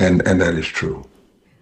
and that is true.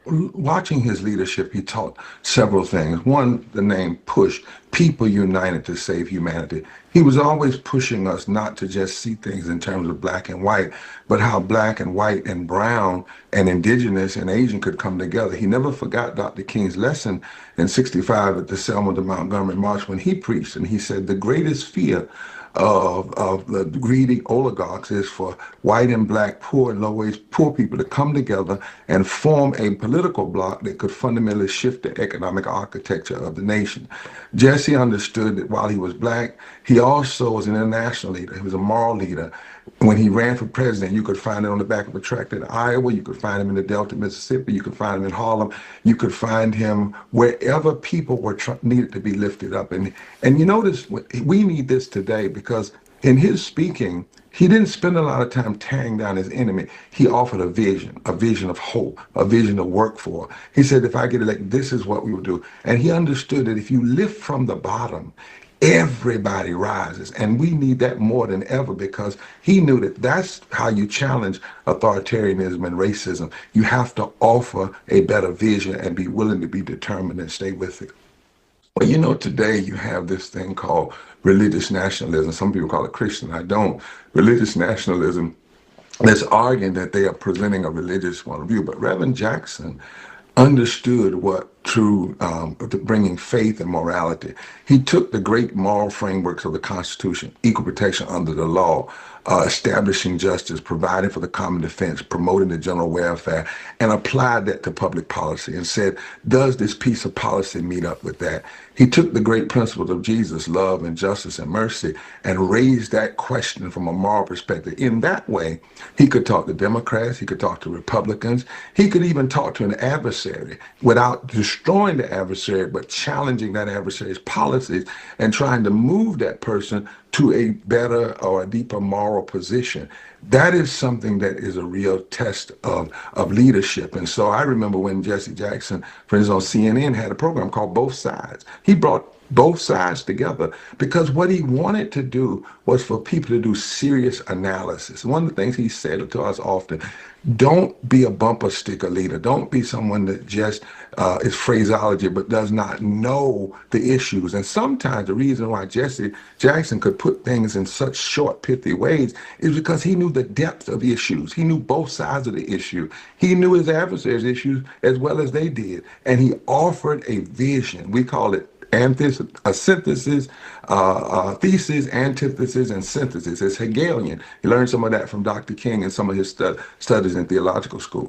Watching his leadership, he taught several things. One, the name PUSH, People United to Save Humanity. He was always pushing us not to just see things in terms of black and white, but how black and white and brown and indigenous and Asian could come together. He never forgot Dr. King's lesson in 65 at the Selma to Montgomery March when he preached, and he said the greatest fear of the greedy oligarchs is for white and black, poor and low-wage poor people to come together and form a political bloc that could fundamentally shift the economic architecture of the nation. Jesse understood that while he was black, he also was an international leader. He was a moral leader. When he ran for president, you could find it on the back of a tractor in Iowa, you could find him in the Delta, Mississippi, you could find him in Harlem, you could find him wherever people were needed to be lifted up. And you notice we need this today because in his speaking, he didn't spend a lot of time tearing down his enemy. He offered a vision of hope, a vision to work for. He said, if I get elected, this is what we will do. And he understood that if you lift from the bottom, everybody rises. And we need that more than ever because he knew that that's how you challenge authoritarianism and racism. You have to offer a better vision and be willing to be determined and stay with it. Well, you know, today you have this thing called religious nationalism. Some people call it Christian. I don't. Religious nationalism that's arguing that they are presenting a religious point of view. But Reverend Jackson understood what true bringing faith and morality. He took the great moral frameworks of the Constitution, equal protection under the law, establishing justice, providing for the common defense, promoting the general welfare, and applied that to public policy and said, does this piece of policy meet up with that? He took the great principles of Jesus, love and justice and mercy, and raised that question from a moral perspective. In that way, he could talk to Democrats, he could talk to Republicans, he could even talk to an adversary without destroying the adversary, but challenging that adversary's policies and trying to move that person to a better or a deeper moral position. That is something that is a real test of leadership. And so I remember when Jesse Jackson, for instance, on CNN had a program called Both Sides. He brought both sides together because what he wanted to do was for people to do serious analysis. One of the things he said to us often, don't be a bumper sticker leader. Don't be someone that just is phraseology but does not know the issues. And sometimes the reason why Jesse Jackson could put things in such short, pithy ways is because he knew the depth of issues. He knew both sides of the issue. He knew his adversaries' issues as well as they did. And he offered a vision. We call it a synthesis, thesis, antithesis, and synthesis. It's Hegelian. You learned some of that from Dr. King and some of his studies in theological school.